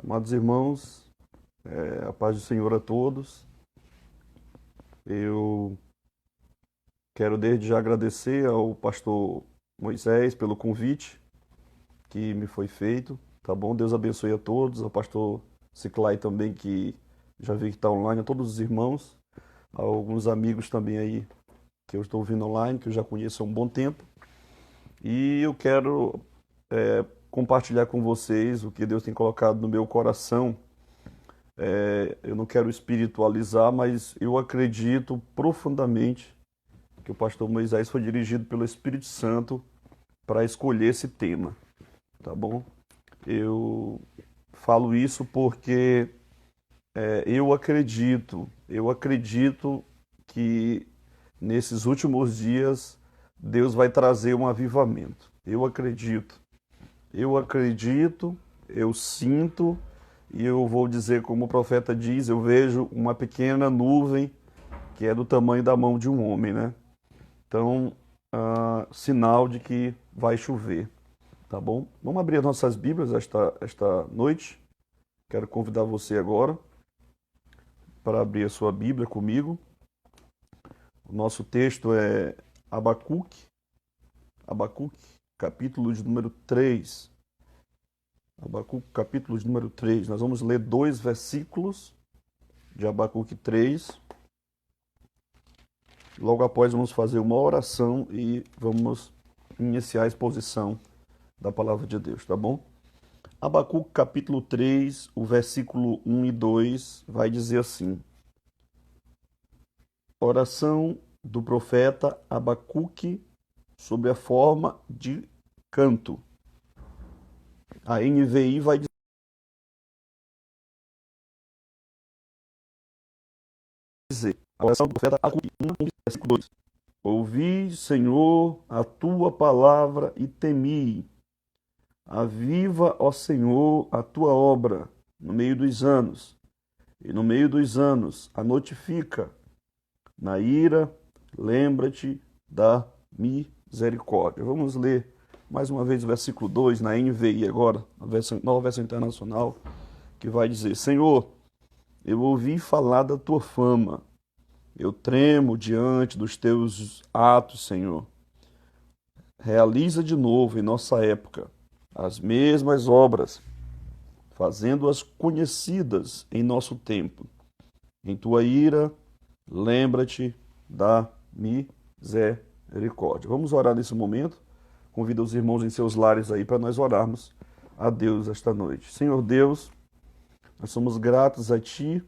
Amados irmãos, a paz do Senhor a todos. Eu quero desde já agradecer ao pastor Moisés pelo convite que me foi feito, tá bom? Deus abençoe a todos, ao pastor Ciclai também, que já vi que está online, a todos os irmãos, a alguns amigos também aí que eu estou ouvindo online, que eu já conheço há um bom tempo. E eu quero compartilhar com vocês o que Deus tem colocado no meu coração. Eu não quero espiritualizar, mas eu acredito profundamente que o pastor Moisés foi dirigido pelo Espírito Santo para escolher esse tema, tá bom? Eu falo isso porque eu acredito que nesses últimos dias Deus vai trazer um avivamento. Eu acredito, eu sinto, e eu vou dizer como o profeta diz, eu vejo uma pequena nuvem que é do tamanho da mão de um homem, né? Então, sinal de que vai chover, tá bom? Vamos abrir as nossas Bíblias esta noite. Quero convidar você agora para abrir a sua Bíblia comigo. O nosso texto é Abacuque, capítulo de número 3. Abacuque, capítulo de número 3. Nós vamos ler 2 versículos de Abacuque 3. Logo após vamos fazer uma oração e vamos iniciar a exposição da palavra de Deus, tá bom? Abacuque, capítulo 3, o versículo 1 e 2 vai dizer assim: oração do profeta Abacuque sobre a forma de canto. A NVI vai dizer: a oração do profeta Abacuque, versículo 2. Ouvi, Senhor, a tua palavra e temi. Aviva, ó Senhor, a tua obra no meio dos anos, e no meio dos anos a notifica. Na ira, lembra-te da misericórdia. Vamos ler mais uma vez o versículo 2 na NVI agora, na nova versão internacional, que vai dizer: Senhor, eu ouvi falar da tua fama, eu tremo diante dos teus atos, Senhor. Realiza de novo em nossa época as mesmas obras, fazendo-as conhecidas em nosso tempo. Em tua ira, lembra-te da misericórdia. Vamos orar nesse momento. Convido os irmãos em seus lares aí para nós orarmos a Deus esta noite. Senhor Deus, nós somos gratos a Ti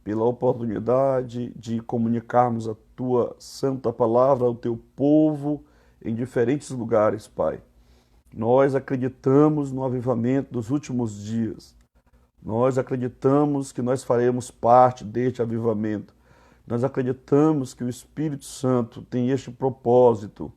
pela oportunidade de comunicarmos a Tua santa palavra ao Teu povo em diferentes lugares, Pai. Nós acreditamos no avivamento dos últimos dias. Nós acreditamos que nós faremos parte deste avivamento. Nós acreditamos que o Espírito Santo tem este propósito.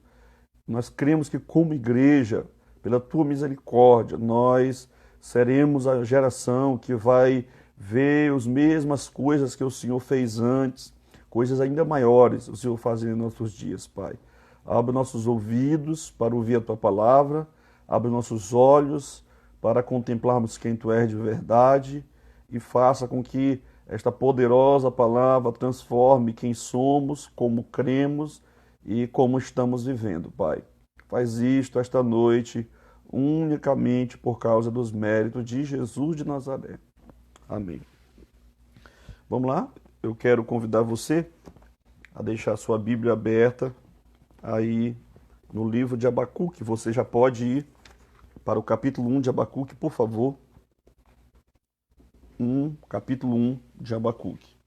Nós cremos que, como igreja, pela tua misericórdia, nós seremos a geração que vai ver as mesmas coisas que o Senhor fez antes, coisas ainda maiores o Senhor fazendo em nossos dias, Pai. Abre nossos ouvidos para ouvir a tua palavra, abre nossos olhos para contemplarmos quem tu és de verdade e faça com que esta poderosa palavra transforme quem somos, como cremos e como estamos vivendo, Pai. Faz isto esta noite unicamente por causa dos méritos de Jesus de Nazaré. Amém. Vamos lá? Eu quero convidar você a deixar sua Bíblia aberta aí no livro de Abacuque. Você já pode ir para o capítulo 1 de Abacuque, por favor. Capítulo 1 de Abacuque.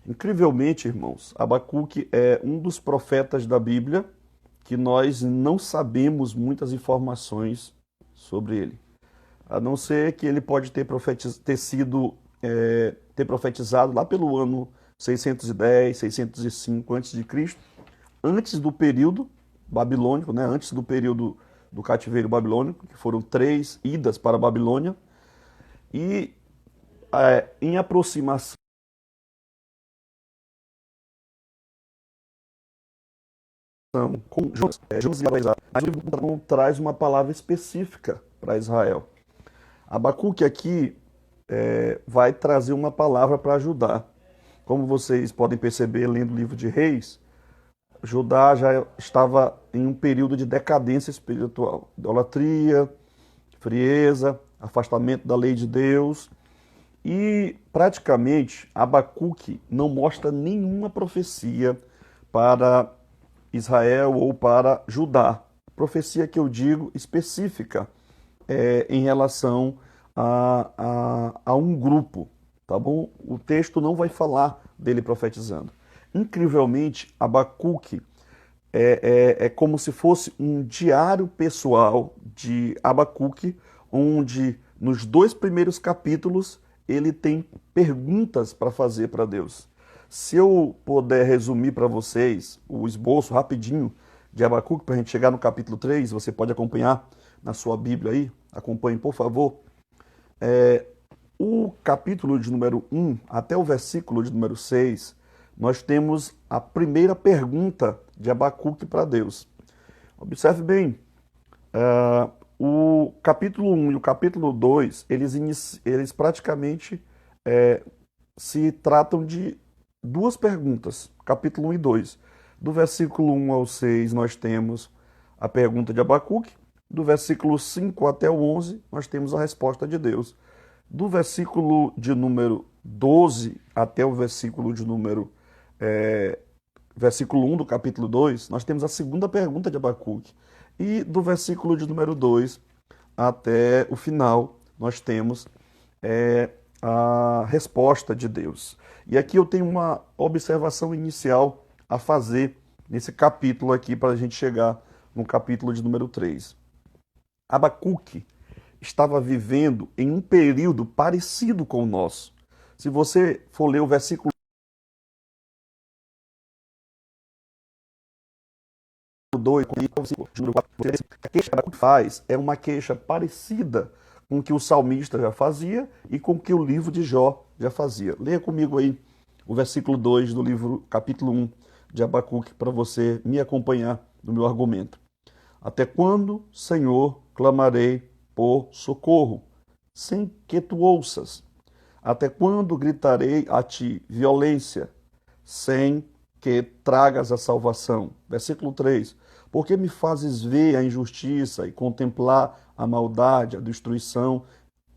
Incrivelmente, irmãos, Abacuque é um dos profetas da Bíblia que nós não sabemos muitas informações sobre ele. A não ser que ele pode ter profetizado lá pelo ano 610, 605 a.C., antes do período babilônico, né? Antes do período do cativeiro babilônico, que foram 3 idas para a Babilônia, e em aproximação com Josias, mas o livro traz uma palavra específica para Israel. Abacuque aqui vai trazer uma palavra para ajudar. Como vocês podem perceber lendo o livro de Reis, Judá já estava em um período de decadência espiritual, idolatria, frieza, afastamento da lei de Deus. E praticamente Abacuque não mostra nenhuma profecia para Israel ou para Judá. Profecia que eu digo específica em relação a um grupo, tá bom? O texto não vai falar dele profetizando. Incrivelmente, Abacuque é como se fosse um diário pessoal de Abacuque, onde nos 2 primeiros capítulos ele tem perguntas para fazer para Deus. Se eu puder resumir para vocês o esboço rapidinho de Abacuque, para a gente chegar no capítulo 3, você pode acompanhar na sua Bíblia aí, acompanhe por favor. O capítulo de número 1 até o versículo de número 6, nós temos a primeira pergunta de Abacuque para Deus. Observe bem, o capítulo 1 e o capítulo 2, eles praticamente se tratam de duas perguntas, capítulo 1 e 2. Do versículo 1 ao 6, nós temos a pergunta de Abacuque. Do versículo 5 até o 11, nós temos a resposta de Deus. Do versículo de número 12 até o versículo de número versículo 1 do capítulo 2, nós temos a segunda pergunta de Abacuque. E do versículo de número 2 até o final, nós temos a resposta de Deus. E aqui eu tenho uma observação inicial a fazer nesse capítulo aqui, para a gente chegar no capítulo de número 3. Abacuque estava vivendo em um período parecido com o nosso. Se você for ler o versículo 2, o versículo 4, a queixa que Abacuque faz é uma queixa parecida com o que o salmista já fazia e com o que o livro de Jó já fazia. Leia comigo aí o versículo 2 do livro, capítulo 1 de Abacuque, para você me acompanhar no meu argumento. Até quando, Senhor, clamarei por socorro, sem que tu ouças? Até quando gritarei a ti violência, sem que tragas a salvação? Versículo 3. Porque me fazes ver a injustiça e contemplar a maldade, a destruição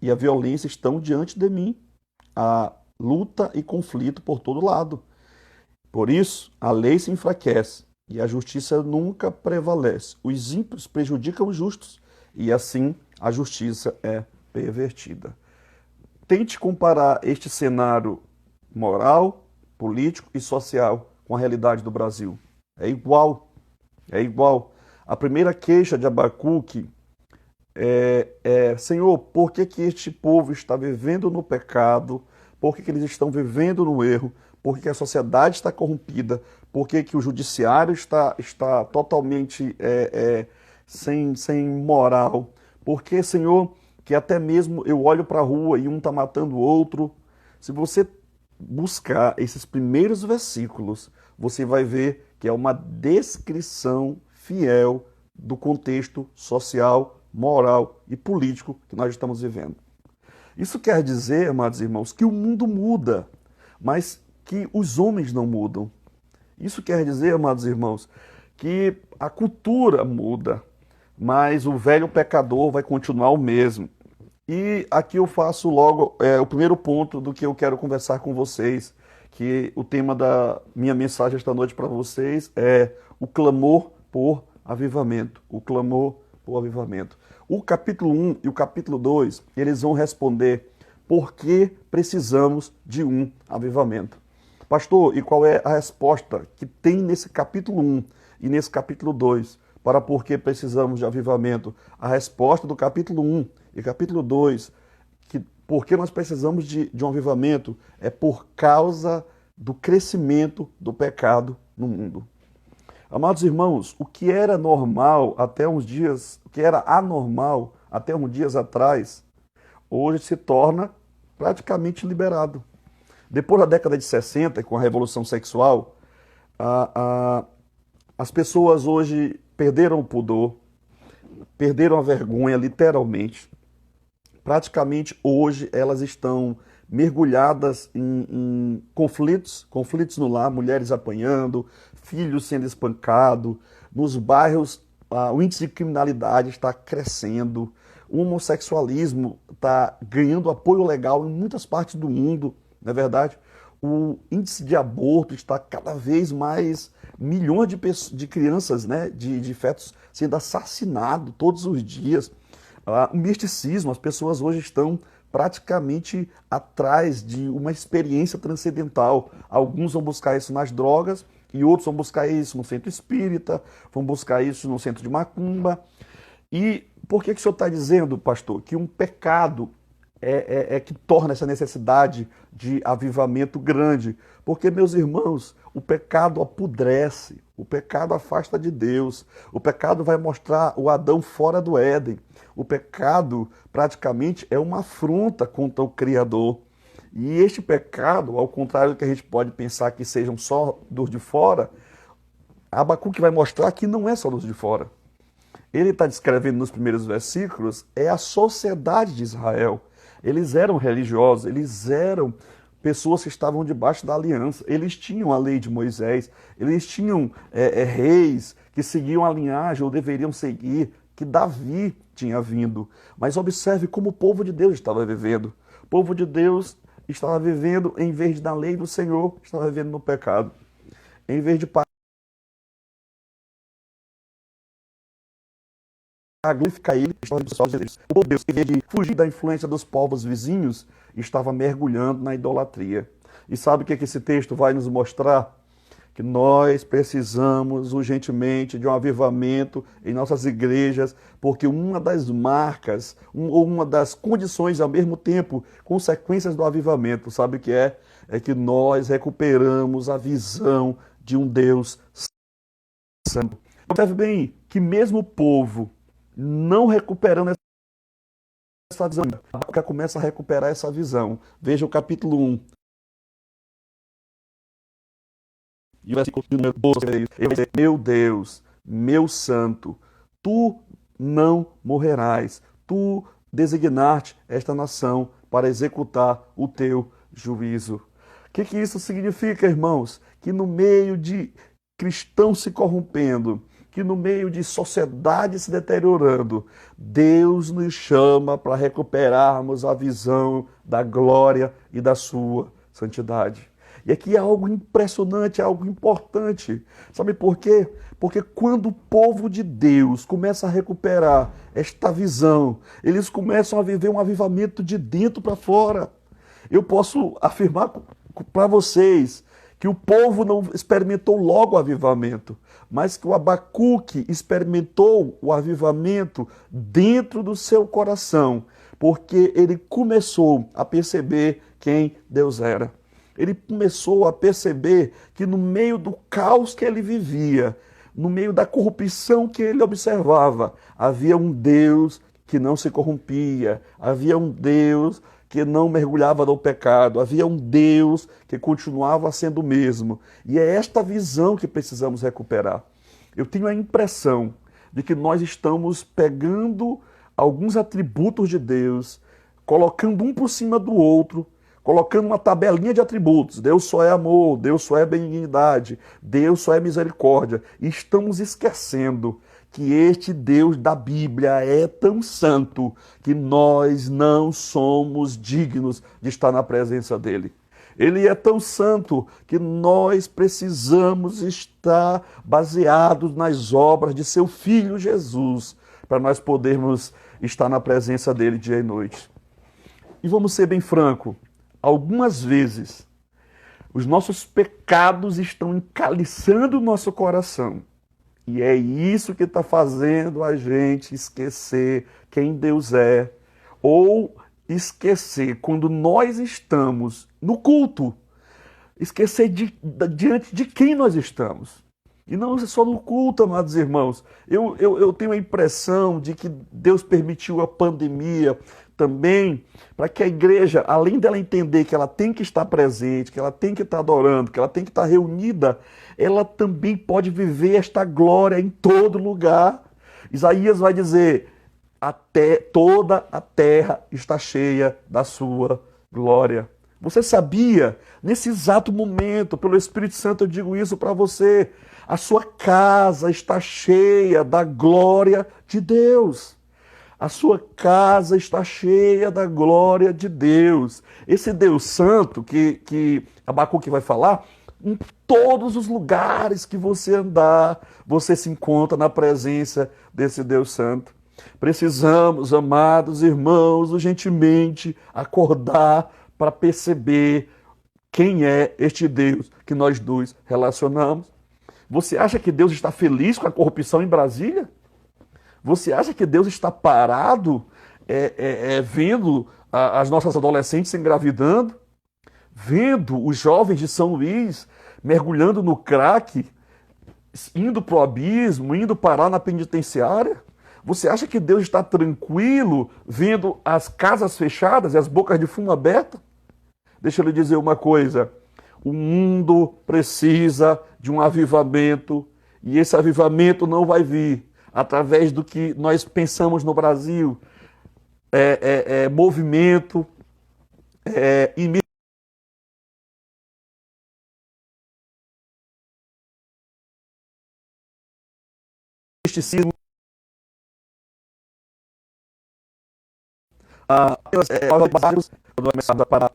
e a violência estão diante de mim, a luta e conflito por todo lado. Por isso, a lei se enfraquece e a justiça nunca prevalece. Os ímpios prejudicam os justos e assim a justiça é pervertida. Tente comparar este cenário moral, político e social com a realidade do Brasil. É igual, é igual. A primeira queixa de Abacuque Senhor, por que que este povo está vivendo no pecado? Por que que eles estão vivendo no erro? Por que que a sociedade está corrompida? Por que que o judiciário está totalmente sem moral? Por que, Senhor, que até mesmo eu olho para a rua e um está matando o outro? Se você buscar esses primeiros versículos, você vai ver que é uma descrição fiel do contexto social, moral e político que nós estamos vivendo. Isso quer dizer, amados irmãos, que o mundo muda, mas que os homens não mudam. Isso quer dizer, amados irmãos, que a cultura muda, mas o velho pecador vai continuar o mesmo. E aqui eu faço logo o primeiro ponto do que eu quero conversar com vocês, que o tema da minha mensagem esta noite para vocês é o clamor por avivamento. O clamor por avivamento. O capítulo 1 e o capítulo 2, eles vão responder por que precisamos de um avivamento. Pastor, e qual é a resposta que tem nesse capítulo 1 e nesse capítulo 2 para por que precisamos de avivamento? A resposta do capítulo 1 e capítulo 2, que por que nós precisamos de um avivamento, é por causa do crescimento do pecado no mundo. Amados irmãos, o que era normal até uns dias, o que era anormal até uns dias atrás, hoje se torna praticamente liberado. Depois da década de 60, com a Revolução Sexual, as pessoas hoje perderam o pudor, perderam a vergonha, literalmente, praticamente hoje elas estão mergulhadas em conflitos no lar, mulheres apanhando, filhos sendo espancados, nos bairros o índice de criminalidade está crescendo, o homossexualismo está ganhando apoio legal em muitas partes do mundo, não é verdade? O índice de aborto está cada vez mais, milhões de crianças, né, de fetos sendo assassinados todos os dias. O misticismo, as pessoas hoje estão praticamente atrás de uma experiência transcendental. Alguns vão buscar isso nas drogas e outros vão buscar isso no centro espírita, vão buscar isso no centro de macumba. E por que o senhor está dizendo, pastor, que um pecado é que torna essa necessidade de avivamento grande? Porque, meus irmãos, o pecado apodrece, o pecado afasta de Deus, o pecado vai mostrar o Adão fora do Éden. O pecado praticamente é uma afronta contra o Criador. E este pecado, ao contrário do que a gente pode pensar que sejam só dos de fora, Abacuque vai mostrar que não é só dos de fora. Ele está descrevendo nos primeiros versículos a sociedade de Israel. Eles eram religiosos, eles eram pessoas que estavam debaixo da aliança, eles tinham a lei de Moisés, eles tinham reis que seguiam a linhagem ou deveriam seguir, que Davi tinha vindo. Mas observe como o povo de Deus estava vivendo. O povo de Deus estava vivendo, em vez da lei do Senhor, estava vivendo no pecado. Em vez de glorificar ele, estava indo só aos Deus. O povo de Deus, em vez de fugir da influência dos povos vizinhos, estava mergulhando na idolatria. E sabe o que esse texto vai nos mostrar? Que nós precisamos urgentemente de um avivamento em nossas igrejas, porque uma das marcas, ou uma das condições, ao mesmo tempo, consequências do avivamento, sabe o que é? É que nós recuperamos a visão de um Deus santo. Observe bem que mesmo o povo não recuperando essa visão, já começa a recuperar essa visão. Veja o capítulo 1. E o versículo número 12, ele vai dizer: meu Deus, meu santo, tu não morrerás, tu designaste esta nação para executar o teu juízo. O que isso significa, irmãos? Que no meio de cristãos se corrompendo, que no meio de sociedade se deteriorando, Deus nos chama para recuperarmos a visão da glória e da sua santidade. E aqui é algo impressionante, é algo importante. Sabe por quê? Porque quando o povo de Deus começa a recuperar esta visão, eles começam a viver um avivamento de dentro para fora. Eu posso afirmar para vocês que o povo não experimentou logo o avivamento, mas que o Abacuque experimentou o avivamento dentro do seu coração, porque ele começou a perceber quem Deus era. Ele começou a perceber que no meio do caos que ele vivia, no meio da corrupção que ele observava, havia um Deus que não se corrompia, havia um Deus que não mergulhava no pecado, havia um Deus que continuava sendo o mesmo. E é esta visão que precisamos recuperar. Eu tenho a impressão de que nós estamos pegando alguns atributos de Deus, colocando um por cima do outro, colocando uma tabelinha de atributos. Deus só é amor, Deus só é benignidade, Deus só é misericórdia. E estamos esquecendo que este Deus da Bíblia é tão santo que nós não somos dignos de estar na presença dele. Ele é tão santo que nós precisamos estar baseados nas obras de seu Filho Jesus, para nós podermos estar na presença dele dia e noite. E vamos ser bem franco, algumas vezes os nossos pecados estão encaliçando o nosso coração. E é isso que está fazendo a gente esquecer quem Deus é, ou esquecer quando nós estamos no culto, esquecer diante de quem nós estamos. E não só no culto, amados irmãos. Eu tenho a impressão de que Deus permitiu a pandemia também para que a igreja, além dela entender que ela tem que estar presente, que ela tem que estar adorando, que ela tem que estar reunida, ela também pode viver esta glória em todo lugar. Isaías vai dizer: Até toda a terra está cheia da sua glória. Você sabia? Nesse exato momento, pelo Espírito Santo eu digo isso para você. A sua casa está cheia da glória de Deus. A sua casa está cheia da glória de Deus. Esse Deus Santo que Abacuque vai falar, em todos os lugares que você andar, você se encontra na presença desse Deus Santo. Precisamos, amados irmãos, urgentemente acordar para perceber quem é este Deus que nós nos relacionamos. Você acha que Deus está feliz com a corrupção em Brasília? Você acha que Deus está parado vendo as nossas adolescentes se engravidando? Vendo os jovens de São Luís mergulhando no crack, indo para o abismo, indo parar na penitenciária? Você acha que Deus está tranquilo vendo as casas fechadas e as bocas de fumo abertas? Deixa eu lhe dizer uma coisa. O mundo precisa de um avivamento e esse avivamento não vai vir através do que nós pensamos no Brasil. Movimento, misticismo, para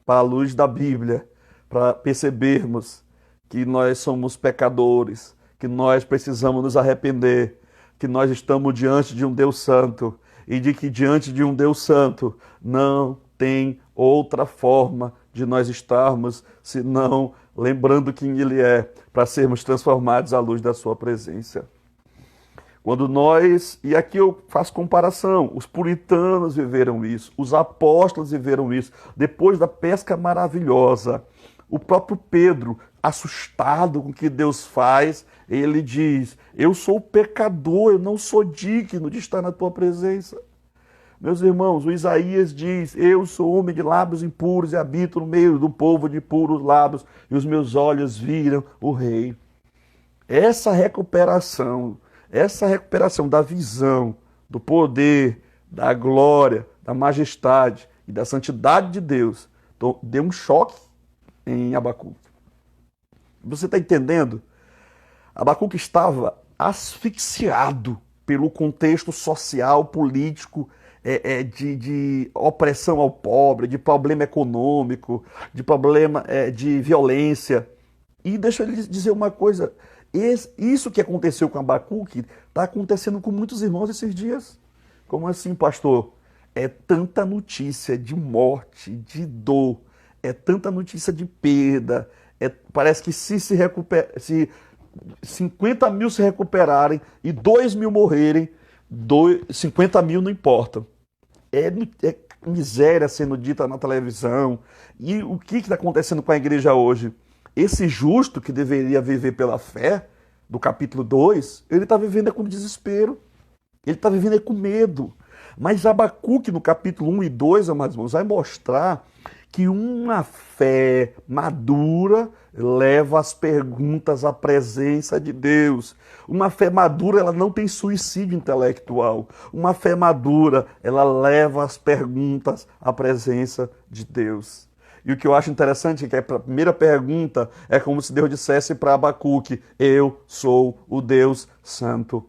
a luz da Bíblia, para percebermos que nós somos pecadores, que nós precisamos nos arrepender, que nós estamos diante de um Deus Santo e de que diante de um Deus Santo não tem outra forma de nós estarmos senão lembrando quem Ele é, para sermos transformados à luz da sua presença. Quando nós, e aqui eu faço comparação, os puritanos viveram isso, os apóstolos viveram isso, depois da pesca maravilhosa, o próprio Pedro, assustado com o que Deus faz, ele diz, eu sou pecador, eu não sou digno de estar na tua presença. Meus irmãos, o Isaías diz, eu sou homem de lábios impuros e habito no meio do povo de puros lábios, e os meus olhos viram o Rei. Essa recuperação da visão, do poder, da glória, da majestade e da santidade de Deus, deu um choque em Abacuque. Você está entendendo? Abacuque estava asfixiado pelo contexto social, político, de opressão ao pobre, de problema econômico, de problema de violência. E deixa eu lhe dizer uma coisa, isso que aconteceu com Abacuque está acontecendo com muitos irmãos esses dias. Como assim, pastor? É tanta notícia de morte, de dor, é tanta notícia de perda, parece que se 50 mil se recuperarem e 2 mil morrerem, 50 mil não importam. É miséria sendo dita na televisão. E o que está acontecendo com a igreja hoje? Esse justo que deveria viver pela fé, do capítulo 2, ele está vivendo com desespero, ele está vivendo com medo. Mas Abacuque, no capítulo 1 e 2, amados irmãos, vai mostrar que uma fé madura leva as perguntas à presença de Deus. Uma fé madura, ela não tem suicídio intelectual. Uma fé madura, ela leva as perguntas à presença de Deus. E o que eu acho interessante é que a primeira pergunta é como se Deus dissesse para Abacuque, eu sou o Deus Santo.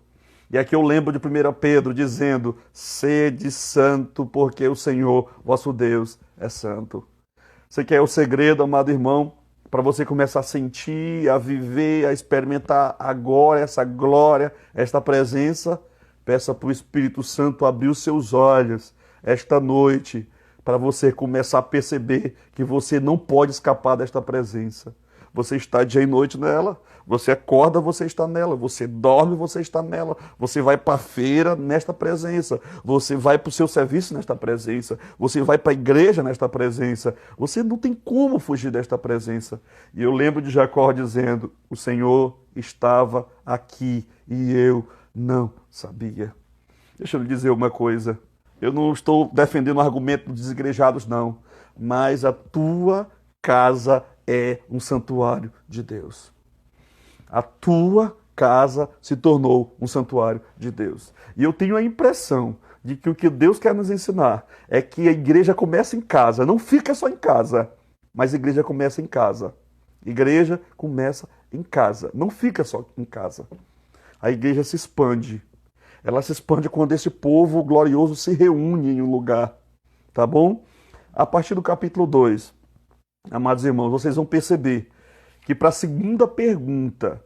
E aqui eu lembro de 1 Pedro dizendo, sede santo, porque o Senhor, vosso Deus, é santo. Você quer o segredo, amado irmão, para você começar a sentir, a viver, a experimentar agora essa glória, esta presença? Peça para o Espírito Santo abrir os seus olhos esta noite, para você começar a perceber que você não pode escapar desta presença. Você está dia e noite nela, você acorda, você está nela, você dorme, você está nela, você vai para a feira nesta presença, você vai para o seu serviço nesta presença, você vai para a igreja nesta presença, você não tem como fugir desta presença. E eu lembro de Jacó dizendo, o Senhor estava aqui e eu não sabia. Deixa eu lhe dizer uma coisa, eu não estou defendendo o argumento dos desigrejados não, mas a tua casa é um santuário de Deus. A tua casa se tornou um santuário de Deus. E eu tenho a impressão de que o que Deus quer nos ensinar é que a igreja começa em casa, não fica só em casa, mas a igreja começa em casa. Igreja começa em casa, não fica só em casa. A igreja se expande. Ela se expande quando esse povo glorioso se reúne em um lugar, tá bom? A partir do capítulo 2, amados irmãos, vocês vão perceber que para a segunda pergunta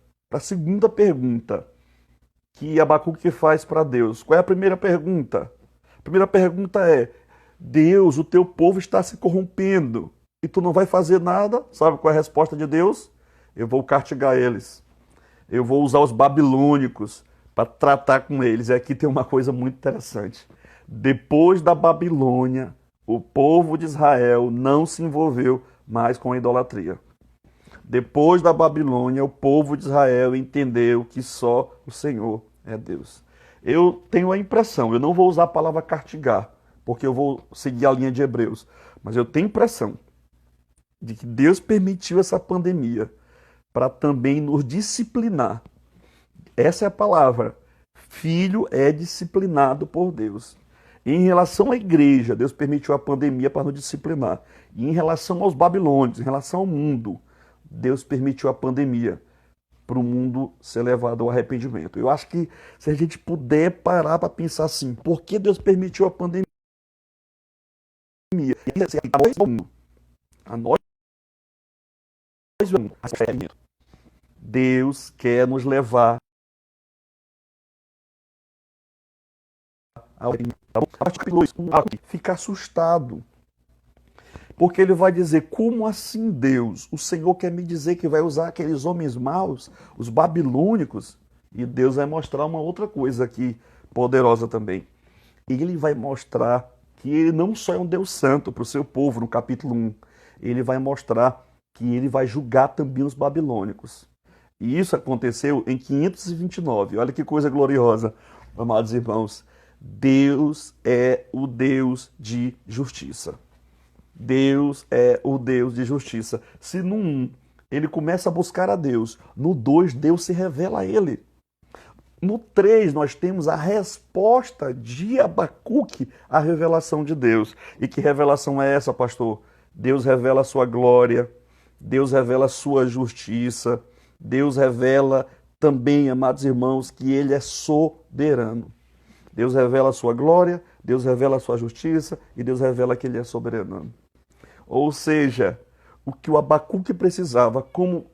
que Abacuque faz para Deus, qual é a primeira pergunta? A primeira pergunta é: Deus, o teu povo está se corrompendo e tu não vai fazer nada? Sabe qual é a resposta de Deus? Eu vou castigar eles. Eu vou usar os babilônicos para tratar com eles. E aqui tem uma coisa muito interessante. Depois da Babilônia, o povo de Israel não se envolveu mais com a idolatria. Depois da Babilônia, o povo de Israel entendeu que só o Senhor é Deus. Eu tenho a impressão, eu não vou usar a palavra castigar, porque eu vou seguir a linha de Hebreus, mas eu tenho a impressão de que Deus permitiu essa pandemia para também nos disciplinar. Essa é a palavra. Filho é disciplinado por Deus. Em relação à igreja, Deus permitiu a pandemia para nos disciplinar. E em relação aos babilônios, em relação ao mundo, Deus permitiu a pandemia para o mundo ser levado ao arrependimento. Eu acho que se a gente puder parar para pensar assim, por que Deus permitiu a pandemia? A nós, Deus quer nos levar ao ficar assustado. Porque ele vai dizer: como assim, Deus? O Senhor quer me dizer que vai usar aqueles homens maus, os babilônicos? E Deus vai mostrar uma outra coisa aqui, poderosa também. Ele vai mostrar que ele não só é um Deus santo para o seu povo, no capítulo 1. Ele vai mostrar que ele vai julgar também os babilônicos. E isso aconteceu em 529. Olha que coisa gloriosa, amados irmãos. Deus é o Deus de justiça. Deus é o Deus de justiça. Se no 1 ele começa a buscar a Deus, no 2 Deus se revela a ele. No 3 nós temos a resposta de Abacuque à revelação de Deus. E que revelação é essa, pastor? Deus revela a sua glória, Deus revela a sua justiça, Deus revela também, amados irmãos, que ele é soberano. Deus revela a sua glória, Deus revela a sua justiça e Deus revela que ele é soberano. Ou seja, o que o Abacuque precisava, como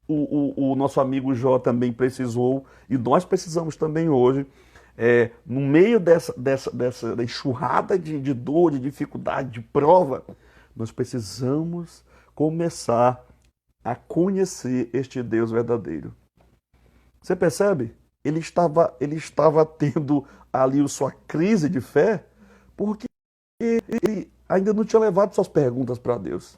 o nosso amigo Jó também precisou, e nós precisamos também hoje, no meio dessa enxurrada de dor, de dificuldade, de prova, nós precisamos começar a conhecer este Deus verdadeiro. Você percebe? Ele estava tendo ali a sua crise de fé porque ele ainda não tinha levado suas perguntas para Deus.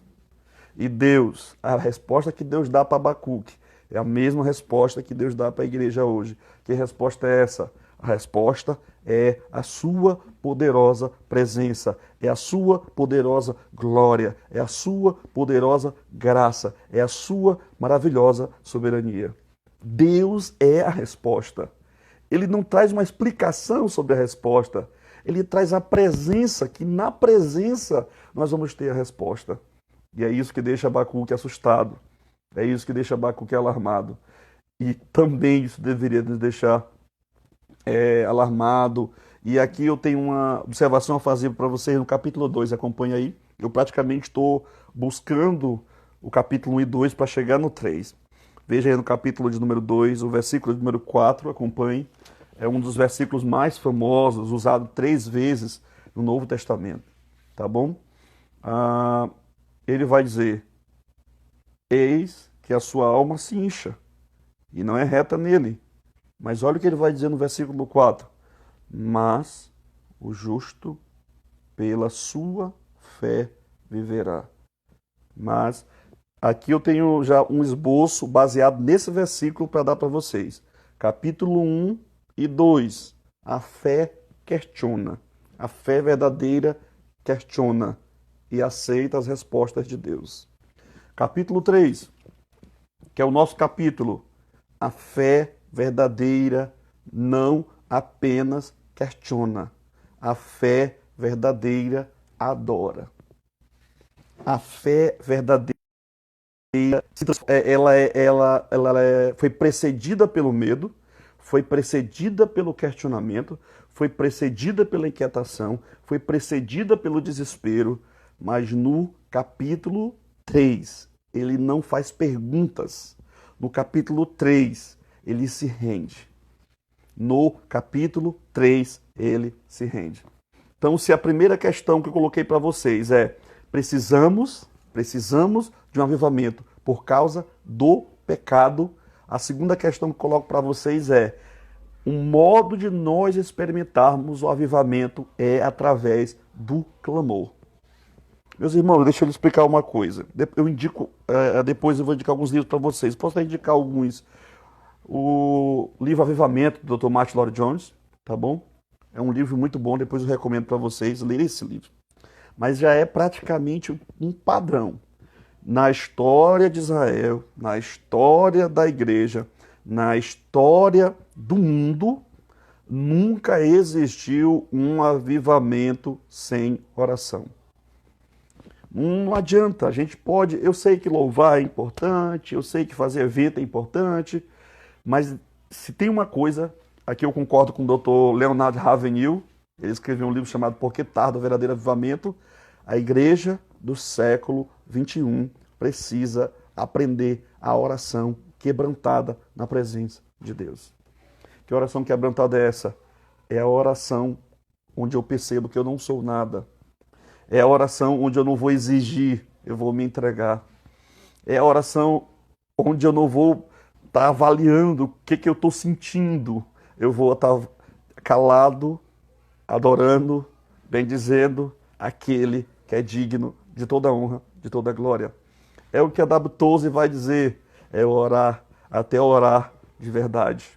E Deus, a resposta que Deus dá para Abacuque é a mesma resposta que Deus dá para a igreja hoje. Que resposta é essa? A resposta é a sua poderosa presença, é a sua poderosa glória, é a sua poderosa graça, é a sua maravilhosa soberania. Deus é a resposta. Ele não traz uma explicação sobre a resposta, ele traz a presença, que na presença nós vamos ter a resposta. E é isso que deixa Abacuque assustado, é isso que deixa Abacuque alarmado. E também isso deveria nos deixar alarmado. E aqui eu tenho uma observação a fazer para vocês no capítulo 2, acompanha aí. Eu praticamente estou buscando o capítulo 1 e 2 para chegar no 3. Veja aí no capítulo de número 2, o versículo de número 4, acompanhe. É um dos versículos mais famosos, usado 3 vezes no Novo Testamento. Tá bom? Ele vai dizer: eis que a sua alma se incha, e não é reta nele. Mas olha o que ele vai dizer no versículo 4. Mas o justo pela sua fé viverá. Mas aqui eu tenho já um esboço baseado nesse versículo para dar para vocês. Capítulo 1 e 2. A fé questiona. A fé verdadeira questiona e aceita as respostas de Deus. Capítulo 3, que é o nosso capítulo. A fé verdadeira não apenas questiona. A fé verdadeira adora. A fé verdadeira foi precedida pelo medo, foi precedida pelo questionamento, foi precedida pela inquietação, foi precedida pelo desespero, mas no capítulo 3, ele não faz perguntas. No capítulo 3, ele se rende. No capítulo 3, ele se rende. Então, se a primeira questão que eu coloquei para vocês é precisamos de um avivamento por causa do pecado, a segunda questão que eu coloco para vocês é um modo de nós experimentarmos o avivamento é através do clamor. Meus irmãos, deixa eu lhes explicar uma coisa. Depois eu vou indicar alguns livros para vocês. Posso até indicar alguns. O livro Avivamento, do Dr. Martin Lloyd-Jones, tá bom? É um livro muito bom, depois eu recomendo para vocês lerem esse livro. Mas já é praticamente um padrão. Na história de Israel, na história da igreja, na história do mundo, nunca existiu um avivamento sem oração. Não adianta, a gente pode, eu sei que louvar é importante, eu sei que fazer evento é importante, mas se tem uma coisa, aqui eu concordo com o Dr. Leonard Ravenhill, ele escreveu um livro chamado Por que Tarda o Verdadeiro Avivamento. A igreja do século XXI precisa aprender a oração quebrantada na presença de Deus. Que oração quebrantada é essa? É a oração onde eu percebo que eu não sou nada. É a oração onde eu não vou exigir, eu vou me entregar. É a oração onde eu não vou estar avaliando o que eu estou sentindo. Eu vou estar calado, adorando, bendizendo aquele que é digno de toda honra, de toda glória. É o que a W. Tozer vai dizer, é orar até orar de verdade.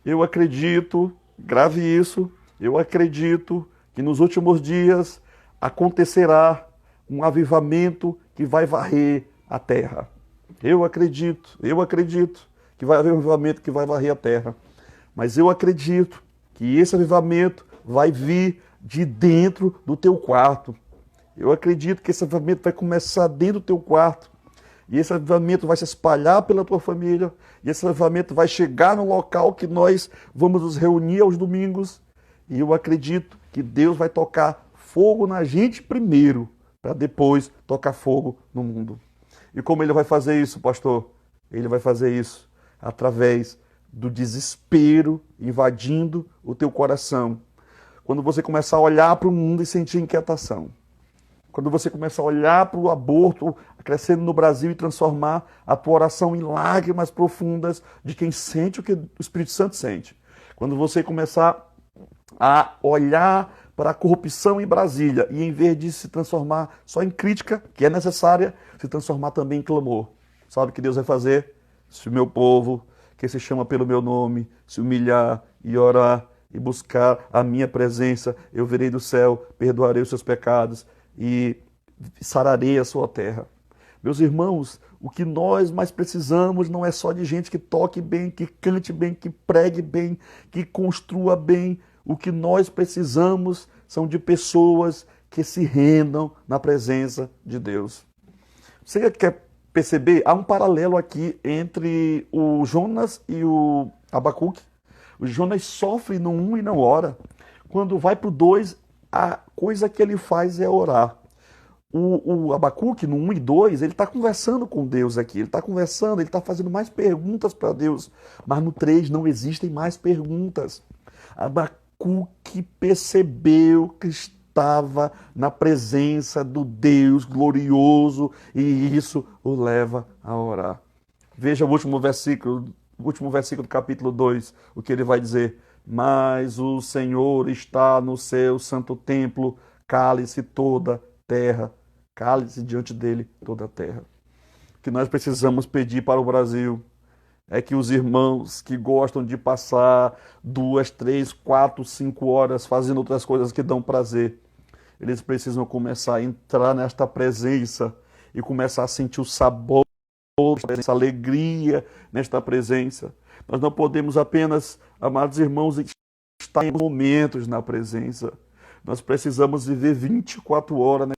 Eu acredito, grave isso, eu acredito que nos últimos dias acontecerá um avivamento que vai varrer a terra. Eu acredito que vai haver um avivamento que vai varrer a terra. Mas eu acredito que esse avivamento vai vir de dentro do teu quarto. Eu acredito que esse avivamento vai começar dentro do teu quarto. E esse avivamento vai se espalhar pela tua família. E esse avivamento vai chegar no local que nós vamos nos reunir aos domingos. E eu acredito que Deus vai tocar fogo na gente primeiro, para depois tocar fogo no mundo. E como ele vai fazer isso, pastor? Ele vai fazer isso através do desespero invadindo o teu coração. Quando você começar a olhar para o mundo e sentir inquietação. Quando você começar a olhar para o aborto crescendo no Brasil e transformar a tua oração em lágrimas profundas de quem sente o que o Espírito Santo sente. Quando você começar a olhar para a corrupção em Brasília e em vez de se transformar só em crítica, que é necessária, se transformar também em clamor. Sabe o que Deus vai fazer? Se o meu povo, que se chama pelo meu nome, se humilhar e orar e buscar a minha presença, eu virei do céu, perdoarei os seus pecados e sararei a sua terra. Meus irmãos, o que nós mais precisamos não é só de gente que toque bem, que cante bem, que pregue bem, que construa bem. O que nós precisamos são de pessoas que se rendam na presença de Deus. Você quer perceber? Há um paralelo aqui entre o Jonas e o Abacuque. O Jonas sofre no 1 e não ora. Quando vai para o 2, a coisa que ele faz é orar. O Abacuque, no 1 e 2, ele está conversando com Deus aqui. Ele está conversando, ele está fazendo mais perguntas para Deus. Mas no 3 não existem mais perguntas. Abacuque percebeu que estava na presença do Deus glorioso e isso o leva a orar. Veja o último versículo do capítulo 2, o que ele vai dizer. Mas o Senhor está no seu santo templo, cale-se toda terra, cale-se diante dele toda a terra. O que nós precisamos pedir para o Brasil é que os irmãos que gostam de passar 2, 3, 4, 5 horas fazendo outras coisas que dão prazer, eles precisam começar a entrar nesta presença e começar a sentir o sabor, essa alegria nesta presença. Nós não podemos apenas, amados irmãos, estar em momentos na presença. Nós precisamos viver 24 horas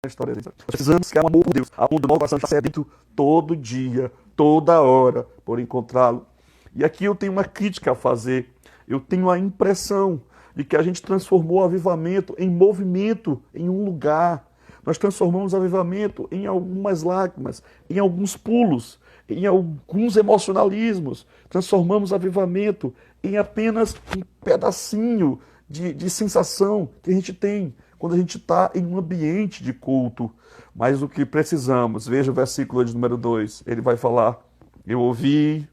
nesta presença. Nós precisamos que há um amor por Deus, onde o nosso coração está sedento todo dia, toda hora, por encontrá-lo. E aqui eu tenho uma crítica a fazer. Eu tenho a impressão de que a gente transformou o avivamento em movimento em um lugar. Nós transformamos o avivamento em algumas lágrimas, em alguns pulos, em alguns emocionalismos. Transformamos o avivamento em apenas um pedacinho de sensação que a gente tem quando a gente está em um ambiente de culto. Mas o que precisamos, veja o versículo de número 2, ele vai falar: eu ouvi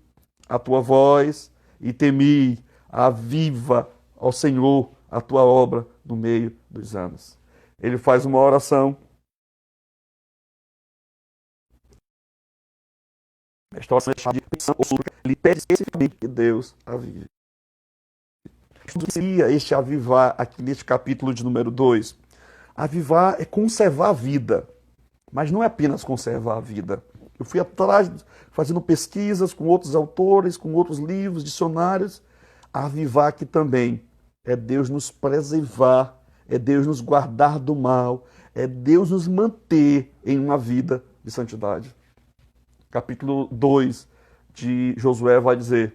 a tua voz e temi, aviva, ó Senhor, a tua obra no meio dos anos. Ele faz uma oração. Esta oração é chamada de petição ou súplica. Ele pede especificamente que Deus avive. O que seria este avivar aqui neste capítulo de número 2? Avivar é conservar a vida, mas não é apenas conservar a vida. Eu fui atrás, fazendo pesquisas com outros autores, com outros livros, dicionários. Avivar aqui também é Deus nos preservar, é Deus nos guardar do mal, é Deus nos manter em uma vida de santidade. Capítulo 2 de Josué vai dizer: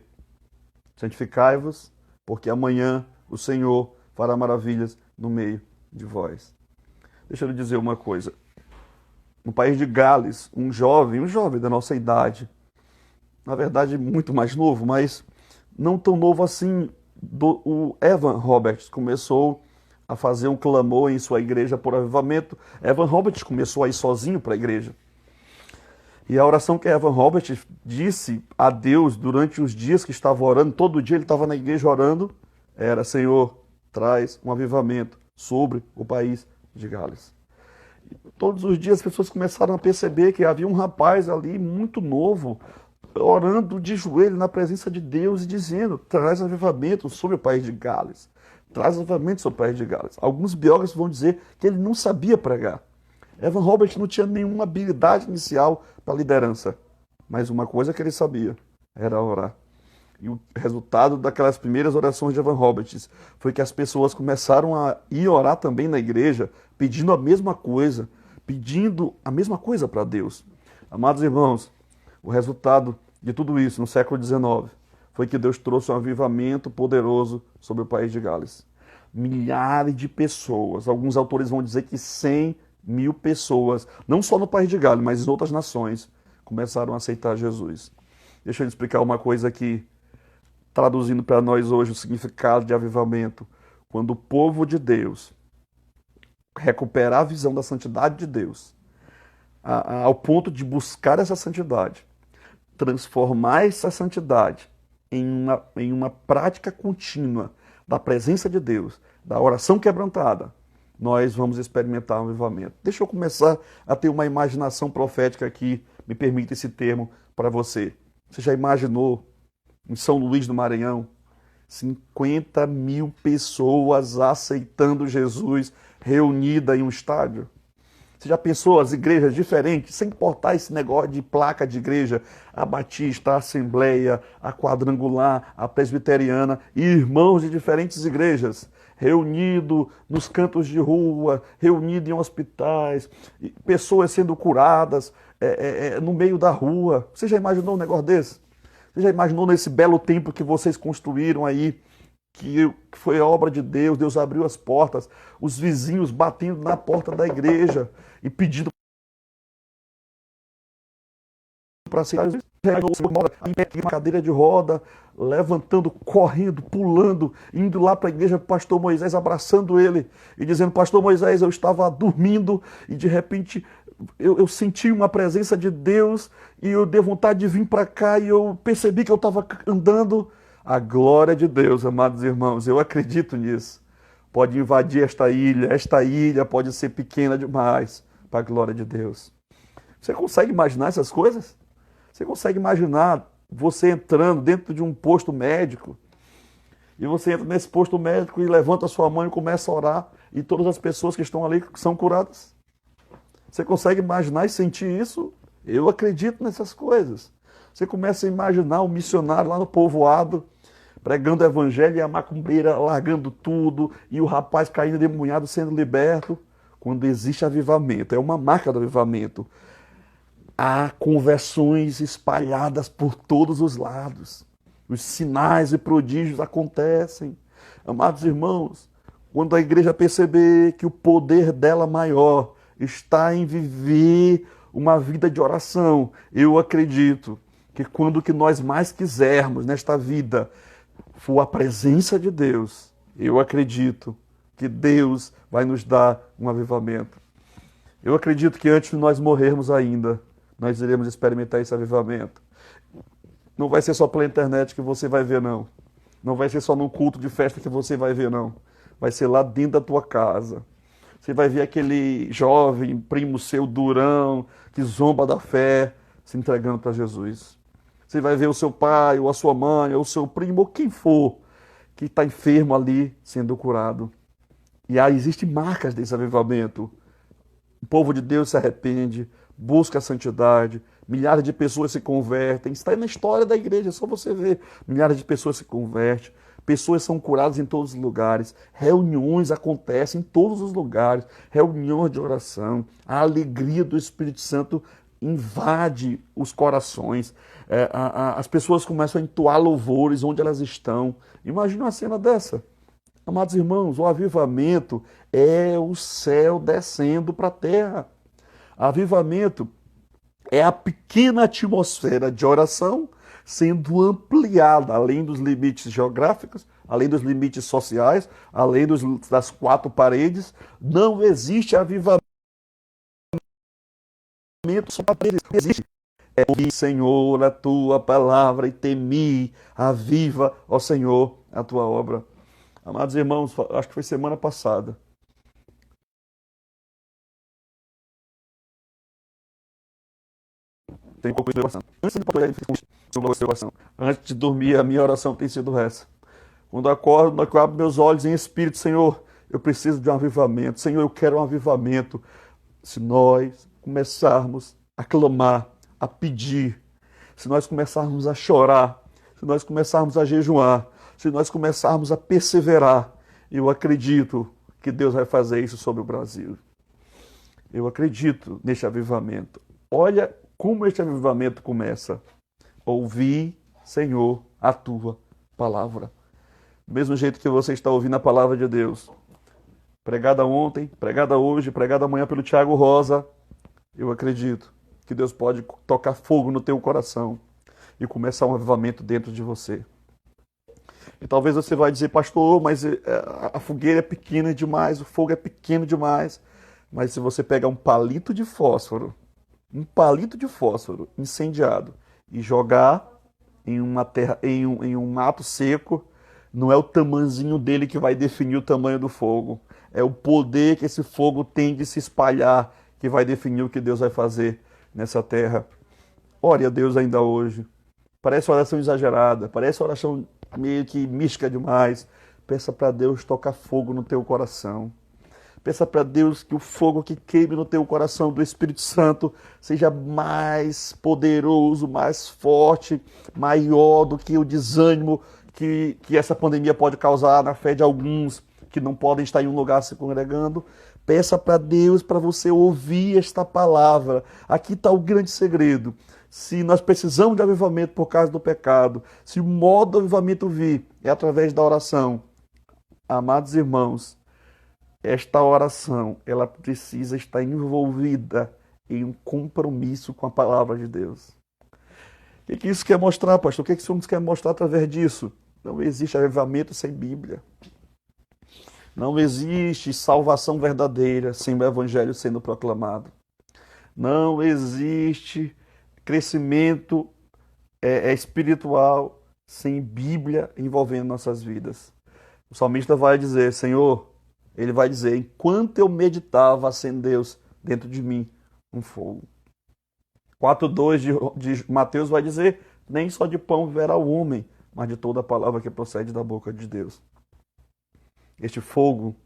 santificai-vos, porque amanhã o Senhor fará maravilhas no meio de vós. Deixa eu lhe dizer uma coisa. No país de Gales, um jovem da nossa idade, na verdade muito mais novo, mas não tão novo assim, o Evan Roberts começou a fazer um clamor em sua igreja por avivamento. Evan Roberts começou a ir sozinho para a igreja. E a oração que Evan Roberts disse a Deus durante os dias que estava orando, todo dia ele estava na igreja orando, era: Senhor, traz um avivamento sobre o país de Gales. E todos os dias as pessoas começaram a perceber que havia um rapaz ali muito novo, orando de joelho na presença de Deus e dizendo: traz avivamento sobre o país de Gales. Traz avivamento sobre o país de Gales. Alguns biógrafos vão dizer que ele não sabia pregar. Evan Roberts não tinha nenhuma habilidade inicial para liderança, mas uma coisa que ele sabia era orar. E o resultado daquelas primeiras orações de Evan Roberts foi que as pessoas começaram a ir orar também na igreja, pedindo a mesma coisa para Deus. Amados irmãos, o resultado de tudo isso no século XIX foi que Deus trouxe um avivamento poderoso sobre o país de Gales. Milhares de pessoas, alguns autores vão dizer que 100.000 pessoas, não só no país de Gales, mas em outras nações, começaram a aceitar Jesus. Deixa eu explicar uma coisa aqui, traduzindo para nós hoje o significado de avivamento. Quando o povo de Deus recuperar a visão da santidade de Deus, ao ponto de buscar essa santidade, transformar essa santidade em uma prática contínua da presença de Deus, da oração quebrantada, nós vamos experimentar um avivamento. Deixa eu começar a ter uma imaginação profética aqui, me permita esse termo para você. Você já imaginou, em São Luís do Maranhão, 50.000 pessoas aceitando Jesus reunida em um estádio? Você já pensou as igrejas diferentes, sem importar esse negócio de placa de igreja, a Batista, a Assembleia, a Quadrangular, a Presbiteriana, e irmãos de diferentes igrejas, reunido nos cantos de rua, reunido em hospitais, pessoas sendo curadas no meio da rua. Você já imaginou um negócio desse? Você já imaginou nesse belo templo que vocês construíram aí, que foi a obra de Deus, Deus abriu as portas, os vizinhos batendo na porta da igreja e pedindo para aceitar Jesus? Em pé, uma cadeira de roda, levantando, correndo, pulando, indo lá para a igreja, pastor Moisés, abraçando ele e dizendo: pastor Moisés, eu estava dormindo e de repente eu senti uma presença de Deus e eu dei vontade de vir para cá e eu percebi que eu estava andando. A glória de Deus, amados irmãos, eu acredito nisso. Pode invadir esta ilha pode ser pequena demais para a glória de Deus. Você consegue imaginar essas coisas? Você consegue imaginar você entrando dentro de um posto médico e você entra nesse posto médico e levanta a sua mão e começa a orar e todas as pessoas que estão ali são curadas? Você consegue imaginar e sentir isso? Eu acredito nessas coisas. Você começa a imaginar um missionário lá no povoado, pregando o evangelho e a macumbeira largando tudo, e o rapaz caindo endemoniado sendo liberto. Quando existe avivamento, é uma marca do avivamento. Há conversões espalhadas por todos os lados. Os sinais e prodígios acontecem. Amados irmãos, quando a igreja perceber que o poder dela maior está em viver uma vida de oração, eu acredito que quando o que nós mais quisermos nesta vida for a presença de Deus, eu acredito que Deus vai nos dar um avivamento. Eu acredito que antes de nós morrermos ainda, nós iremos experimentar esse avivamento. Não vai ser só pela internet que você vai ver, não. Não vai ser só num culto de festa que você vai ver, não. Vai ser lá dentro da tua casa. Você vai ver aquele jovem, primo seu, durão, que zomba da fé, se entregando para Jesus. Você vai ver o seu pai, ou a sua mãe, ou o seu primo, ou quem for, que está enfermo ali, sendo curado. E aí existem marcas desse avivamento. O povo de Deus se arrepende, busca a santidade, milhares de pessoas se convertem. Está na história da igreja, é só você ver. Milhares de pessoas se convertem, pessoas são curadas em todos os lugares, reuniões acontecem em todos os lugares, reuniões de oração, a alegria do Espírito Santo invade os corações, as pessoas começam a entoar louvores onde elas estão. Imagina uma cena dessa. Amados irmãos, o avivamento é o céu descendo para a terra. Avivamento é a pequena atmosfera de oração sendo ampliada, além dos limites geográficos, além dos limites sociais, além das quatro paredes. Não existe avivamento só para paredes. Não existe. É ouvir, Senhor, a tua palavra e temi, aviva, ó Senhor, a tua obra. Amados irmãos, acho que foi semana passada. Tem um pouco de oração. Antes de dormir, a minha oração tem sido essa. Quando eu acordo, eu abro meus olhos em espírito, Senhor, eu preciso de um avivamento. Senhor, eu quero um avivamento. Se nós começarmos a clamar, a pedir, se nós começarmos a chorar, se nós começarmos a jejuar, se nós começarmos a perseverar, eu acredito que Deus vai fazer isso sobre o Brasil. Eu acredito neste avivamento. Olha como este avivamento começa. Ouvi, Senhor, a tua palavra. Do mesmo jeito que você está ouvindo a palavra de Deus, pregada ontem, pregada hoje, pregada amanhã pelo Tiago Rosa, eu acredito que Deus pode tocar fogo no teu coração e começar um avivamento dentro de você. E talvez você vai dizer, pastor, mas a fogueira é pequena demais, o fogo é pequeno demais. Mas se você pegar um palito de fósforo incendiado e jogar em uma terra, em um mato seco, não é o tamanhozinho dele que vai definir o tamanho do fogo. É o poder que esse fogo tem de se espalhar que vai definir o que Deus vai fazer nessa terra. Ore a Deus ainda hoje. Parece uma oração exagerada, parece uma oração meio que mística demais. Peça para Deus tocar fogo no teu coração. Peça para Deus que o fogo que queime no teu coração do Espírito Santo seja mais poderoso, mais forte, maior do que o desânimo que essa pandemia pode causar na fé de alguns que não podem estar em um lugar se congregando. Peça para Deus para você ouvir esta palavra. Aqui está o grande segredo. Se nós precisamos de avivamento por causa do pecado, se o modo do avivamento vir é através da oração, amados irmãos, esta oração, ela precisa estar envolvida em um compromisso com a palavra de Deus. O que isso quer mostrar, pastor? O que isso quer mostrar através disso? Não existe avivamento sem Bíblia. Não existe salvação verdadeira sem o Evangelho sendo proclamado. Não existe crescimento espiritual sem Bíblia envolvendo nossas vidas. O salmista vai dizer, Senhor, ele vai dizer, enquanto eu meditava, acendeu dentro de mim um fogo. 4:2 de Mateus vai dizer, nem só de pão viverá o homem, mas de toda a palavra que procede da boca de Deus. Este fogo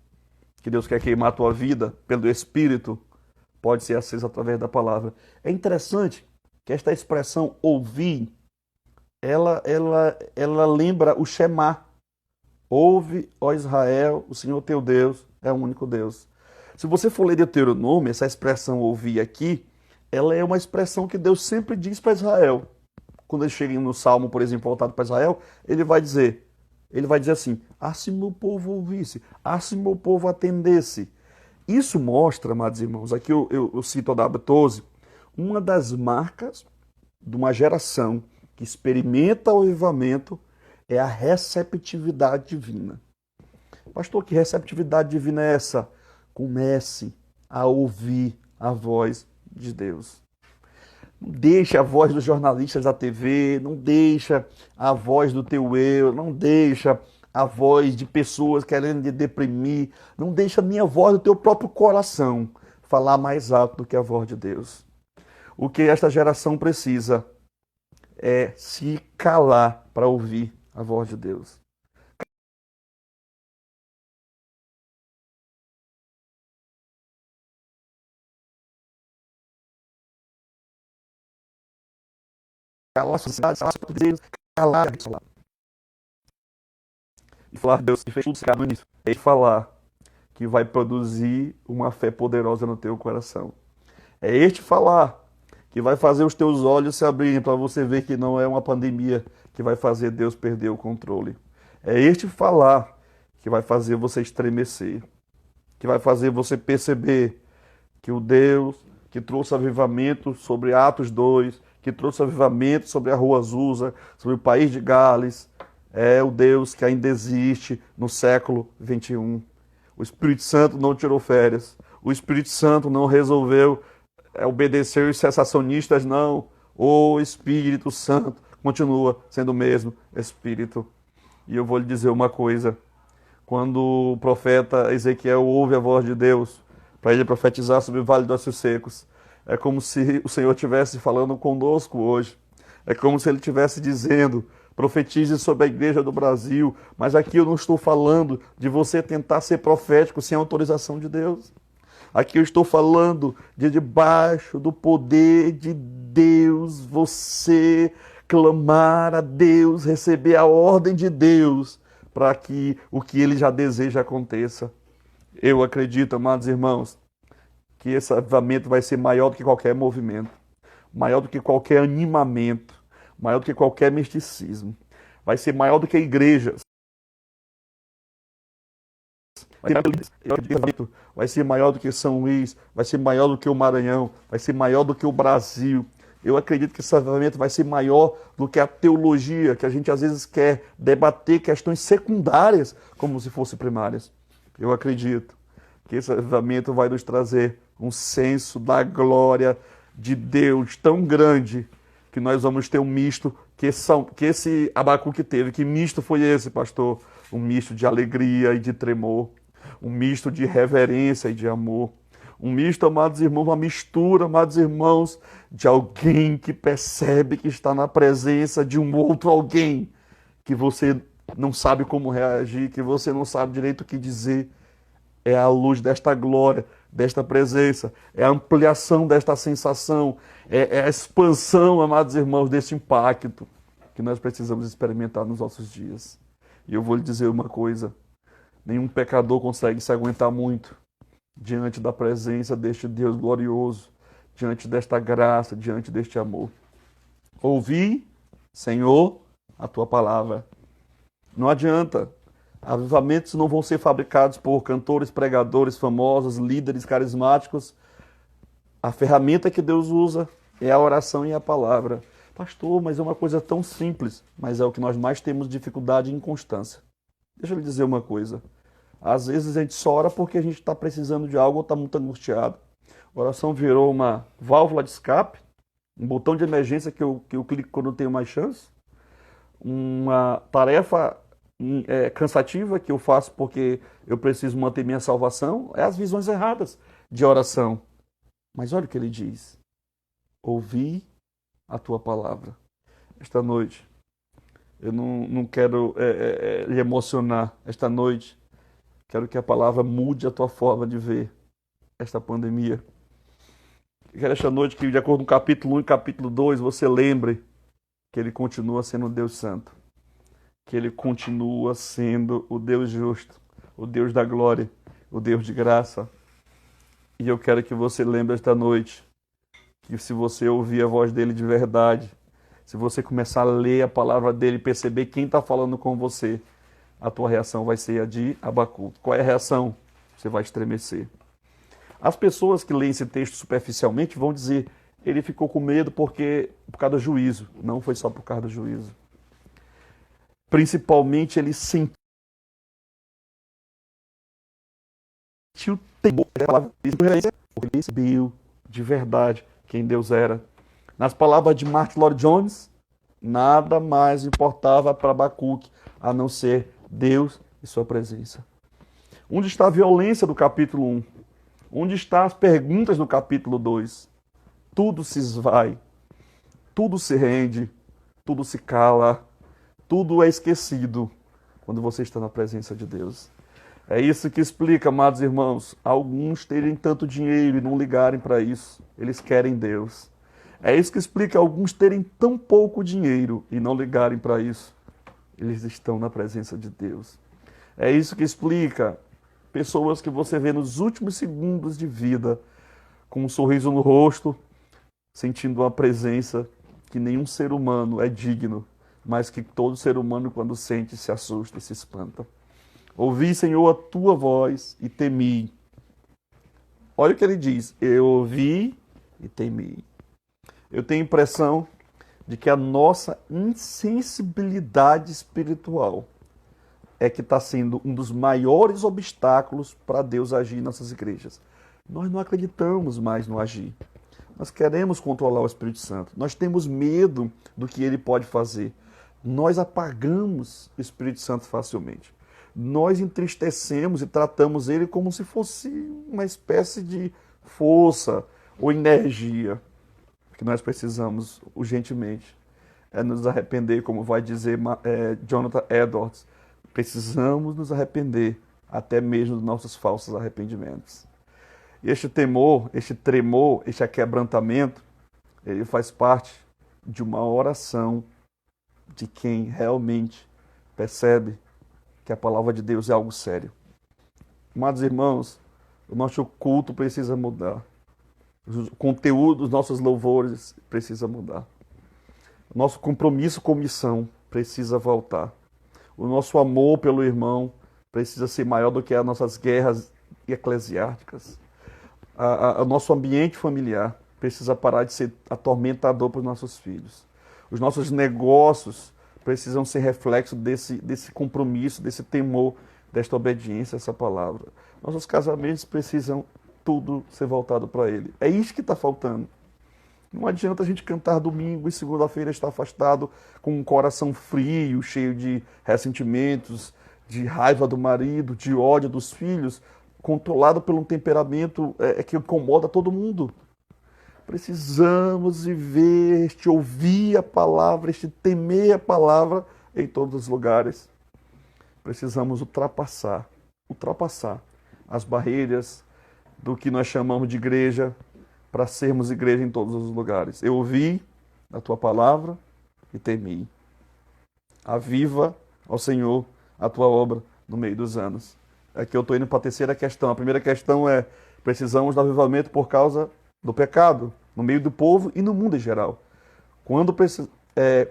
que Deus quer queimar a tua vida pelo Espírito, pode ser acesa através da palavra. É interessante que esta expressão ouvir, ela lembra o Shema. Ouve, ó Israel, o Senhor teu Deus é o único Deus. Se você for ler Deuteronômio, essa expressão ouvir aqui, ela é uma expressão que Deus sempre diz para Israel. Quando ele chega no Salmo, por exemplo, voltado para Israel, ele vai dizer assim, se meu povo ouvisse, se meu povo atendesse. Isso mostra, amados irmãos, aqui eu cito a W12, uma das marcas de uma geração que experimenta o avivamento é a receptividade divina. Pastor, que receptividade divina é essa? Comece a ouvir a voz de Deus. Não deixa a voz dos jornalistas da TV, não deixa a voz do teu eu, não deixa a voz de pessoas querendo te deprimir, não deixa a minha voz do teu próprio coração falar mais alto do que a voz de Deus. O que esta geração precisa é se calar para ouvir a voz de Deus. Calar a sociedade, calar a Deus, calar a falar. E falar, Deus, que fez tudo certo nisso. É falar que vai produzir uma fé poderosa no teu coração. É este falar que vai fazer os teus olhos se abrirem para você ver que não é uma pandemia que vai fazer Deus perder o controle. É este falar que vai fazer você estremecer, que vai fazer você perceber que o Deus que trouxe avivamento sobre Atos 2, que trouxe avivamento sobre a Rua Azusa, sobre o país de Gales, é o Deus que ainda existe no século 21. O Espírito Santo não tirou férias. O Espírito Santo não resolveu obedecer os sensacionistas, não. O Espírito Santo continua sendo o mesmo Espírito. E eu vou lhe dizer uma coisa. Quando o profeta Ezequiel ouve a voz de Deus para ele profetizar sobre o Vale dos Ossos Secos, é como se o Senhor estivesse falando conosco hoje. É como se ele estivesse dizendo: profetize sobre a igreja do Brasil, mas aqui eu não estou falando de você tentar ser profético sem autorização de Deus. Aqui eu estou falando de debaixo do poder de Deus, você clamar a Deus, receber a ordem de Deus, para que o que ele já deseja aconteça. Eu acredito, amados irmãos, que esse avivamento vai ser maior do que qualquer movimento, maior do que qualquer animamento, maior do que qualquer misticismo. Vai ser maior do que igrejas. Vai ser maior do que São Luís, vai ser maior do que o Maranhão, vai ser maior do que o Brasil. Eu acredito que esse avivamento vai ser maior do que a teologia, que a gente às vezes quer debater questões secundárias como se fossem primárias. Eu acredito que esse avivamento vai nos trazer um senso da glória de Deus tão grande que nós vamos ter um misto que esse Abacuque teve. Que misto foi esse, pastor? Um misto de alegria e de tremor, um misto de reverência e de amor, um misto, amados irmãos, uma mistura, amados irmãos, de alguém que percebe que está na presença de um outro alguém, que você não sabe como reagir, que você não sabe direito o que dizer. É a luz desta glória, desta presença, é a ampliação desta sensação, é a expansão, amados irmãos, desse impacto que nós precisamos experimentar nos nossos dias. E eu vou lhe dizer uma coisa: nenhum pecador consegue se aguentar muito diante da presença deste Deus glorioso, diante desta graça, diante deste amor. Ouvi, Senhor, a tua palavra. Não adianta. Avivamentos não vão ser fabricados por cantores, pregadores famosos, líderes carismáticos. A ferramenta que Deus usa é a oração e a palavra. Pastor, mas é uma coisa tão simples, mas é o que nós mais temos dificuldade e inconstância. Deixa eu lhe dizer uma coisa. Às vezes a gente só ora porque a gente está precisando de algo ou está muito angustiado. A oração virou uma válvula de escape, um botão de emergência que eu clico quando eu tenho mais chance, uma tarefa cansativa que eu faço porque eu preciso manter minha salvação. É as visões erradas de oração. Mas olha o que ele diz: ouvi a tua palavra. Esta noite, eu não quero lhe emocionar. Esta noite, quero que a palavra mude a tua forma de ver esta pandemia. Eu quero esta noite que, de acordo com o capítulo 1 e capítulo 2, você lembre que ele continua sendo o Deus Santo, que ele continua sendo o Deus justo, o Deus da glória, o Deus de graça. E eu quero que você lembre esta noite que se você ouvir a voz dele de verdade, se você começar a ler a palavra dele e perceber quem está falando com você, a tua reação vai ser a de Abacuque. Qual é a reação? Você vai estremecer. As pessoas que leem esse texto superficialmente vão dizer: ele ficou com medo por causa do juízo. Não foi só por causa do juízo. Principalmente ele sentiu temor, porque ele percebeu de verdade quem Deus era. Nas palavras de Martin Lloyd-Jones, nada mais importava para Abacuque a não ser Deus e sua presença. Onde está a violência do capítulo 1? Onde estão as perguntas do capítulo 2? Tudo se esvai, tudo se rende, tudo se cala, tudo é esquecido quando você está na presença de Deus. É isso que explica, amados irmãos, alguns terem tanto dinheiro e não ligarem para isso. Eles querem Deus. É isso que explica alguns terem tão pouco dinheiro e não ligarem para isso. Eles estão na presença de Deus. É isso que explica pessoas que você vê nos últimos segundos de vida, com um sorriso no rosto, sentindo uma presença que nenhum ser humano é digno, mas que todo ser humano, quando sente, se assusta e se espanta. Ouvi, Senhor, a tua voz e temi. Olha o que ele diz: eu ouvi e temi. Eu tenho a impressão de que a nossa insensibilidade espiritual é que está sendo um dos maiores obstáculos para Deus agir em nossas igrejas. Nós não acreditamos mais no agir. Nós queremos controlar o Espírito Santo. Nós temos medo do que ele pode fazer. Nós apagamos o Espírito Santo facilmente. Nós entristecemos e tratamos ele como se fosse uma espécie de força ou energia que nós precisamos urgentemente. É nos arrepender, como vai dizer Jonathan Edwards. Precisamos nos arrepender, até mesmo dos nossos falsos arrependimentos. E este temor, este tremor, este aquebrantamento, ele faz parte de uma oração de quem realmente percebe que a palavra de Deus é algo sério. Amados irmãos, o nosso culto precisa mudar. O conteúdo dos nossos louvores precisa mudar. O nosso compromisso com missão precisa voltar. O nosso amor pelo irmão precisa ser maior do que as nossas guerras eclesiásticas. O nosso ambiente familiar precisa parar de ser atormentador para os nossos filhos. Os nossos negócios precisam ser reflexo desse compromisso, desse temor, desta obediência a essa palavra. Nossos casamentos precisam tudo ser voltado para Ele. É isso que está faltando. Não adianta a gente cantar domingo e segunda-feira estar afastado com um coração frio, cheio de ressentimentos, de raiva do marido, de ódio dos filhos, controlado por um temperamento que incomoda todo mundo. Precisamos viver este ouvir a palavra, este temer a palavra em todos os lugares. Precisamos ultrapassar as barreiras do que nós chamamos de igreja, para sermos igreja em todos os lugares. Eu ouvi a tua palavra e temi. Aviva, ó Senhor, a tua obra no meio dos anos. Aqui eu estou indo para a terceira questão. A primeira questão é: precisamos do avivamento por causa do pecado, no meio do povo e no mundo em geral.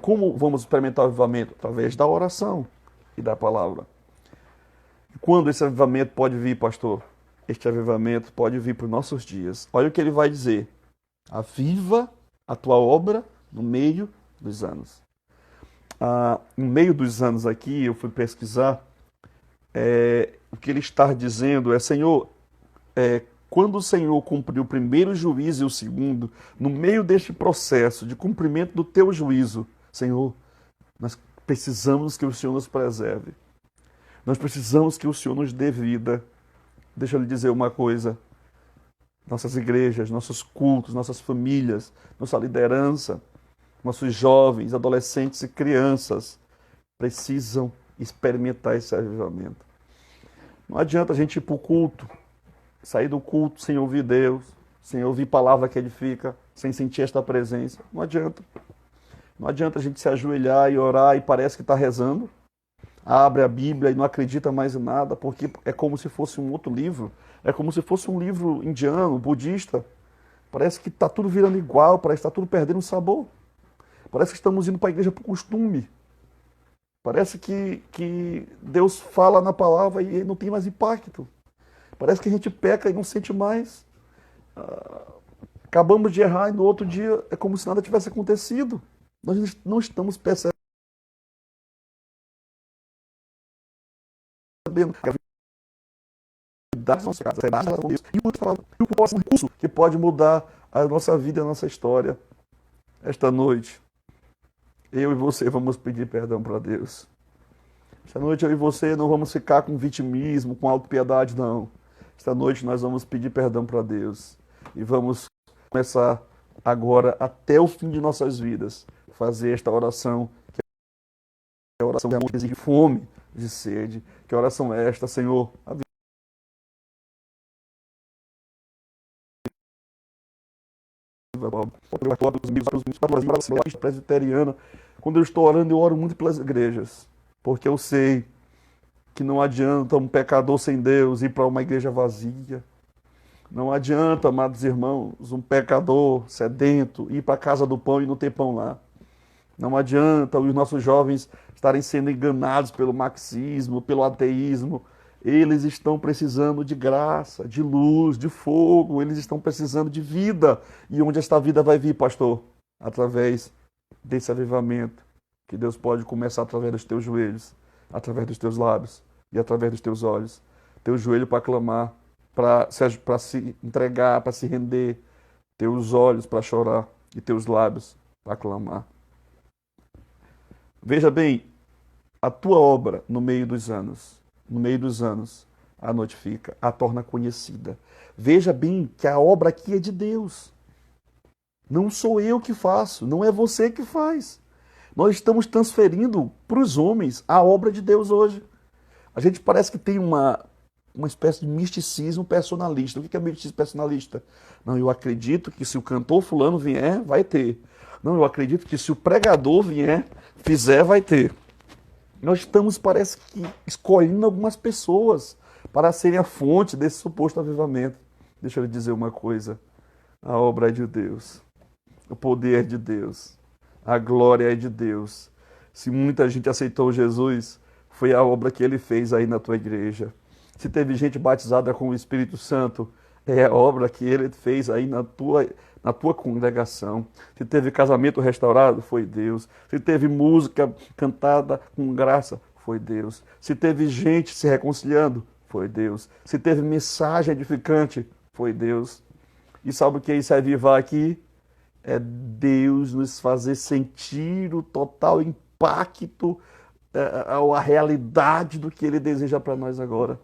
Como vamos experimentar o avivamento? Através da oração e da palavra. Quando esse avivamento pode vir, pastor? Este avivamento pode vir para os nossos dias. Olha o que ele vai dizer: aviva a tua obra no meio dos anos. No meio dos anos aqui, eu fui pesquisar, o que ele está dizendo é: Senhor, quando o Senhor cumpriu o primeiro juízo e o segundo, no meio deste processo de cumprimento do teu juízo, Senhor, nós precisamos que o Senhor nos preserve. Nós precisamos que o Senhor nos dê vida. Deixa eu lhe dizer uma coisa: nossas igrejas, nossos cultos, nossas famílias, nossa liderança, nossos jovens, adolescentes e crianças precisam experimentar esse avivamento. Não adianta a gente ir para o culto, sair do culto sem ouvir Deus, sem ouvir palavra que edifica, sem sentir esta presença. Não adianta. Não adianta a gente se ajoelhar e orar e parece que está rezando. Abre a Bíblia e não acredita mais em nada, porque é como se fosse um outro livro. É como se fosse um livro indiano, budista. Parece que está tudo virando igual, parece que está tudo perdendo o sabor. Parece que estamos indo para a igreja por costume. Parece que Deus fala na palavra e não tem mais impacto. Parece que a gente peca e não sente mais. Acabamos de errar e no outro dia é como se nada tivesse acontecido. Nós não estamos percebendo a verdade da nossa casa, a verdade com Deus. E o próximo recurso que pode mudar a nossa vida, a nossa história. Esta noite, eu e você vamos pedir perdão para Deus. Esta noite eu e você não vamos ficar com vitimismo, com autopiedade, não. Esta noite nós vamos pedir perdão para Deus. E vamos começar agora, até o fim de nossas vidas, fazer esta oração, que é a oração de amor, de fome, de sede. Que oração é esta, Senhor? Presbiteriana. Quando eu estou orando, eu oro muito pelas igrejas, porque eu sei que não adianta um pecador sem Deus ir para uma igreja vazia. Não adianta, amados irmãos, um pecador sedento ir para a casa do pão e não ter pão lá. Não adianta os nossos jovens estarem sendo enganados pelo marxismo, pelo ateísmo. Eles estão precisando de graça, de luz, de fogo. Eles estão precisando de vida. E onde esta vida vai vir, pastor? Através desse avivamento que Deus pode começar através dos teus joelhos, através dos teus lábios e através dos teus olhos. Teu joelho para clamar, para se entregar, para se render. Teus olhos para chorar e teus lábios para clamar. Veja bem, a tua obra no meio dos anos, a notifica, a torna conhecida. Veja bem que a obra aqui é de Deus. Não sou eu que faço, não é você que faz. Nós estamos transferindo para os homens a obra de Deus hoje. A gente parece que tem uma espécie de misticismo personalista. O que é misticismo personalista? Não, eu acredito que se o cantor fulano vier, vai ter. Não, eu acredito que se o pregador vier, fizer, vai ter. Nós estamos, parece que, escolhendo algumas pessoas para serem a fonte desse suposto avivamento. Deixa eu lhe dizer uma coisa. A obra é de Deus. O poder é de Deus. A glória é de Deus. Se muita gente aceitou Jesus, foi a obra que Ele fez aí na tua igreja. Se teve gente batizada com o Espírito Santo, é a obra que Ele fez aí na tua congregação. Se teve casamento restaurado, foi Deus. Se teve música cantada com graça, foi Deus. Se teve gente se reconciliando, foi Deus. Se teve mensagem edificante, foi Deus. E sabe o que é isso avivar aqui? É Deus nos fazer sentir o total impacto, a realidade do que Ele deseja para nós agora.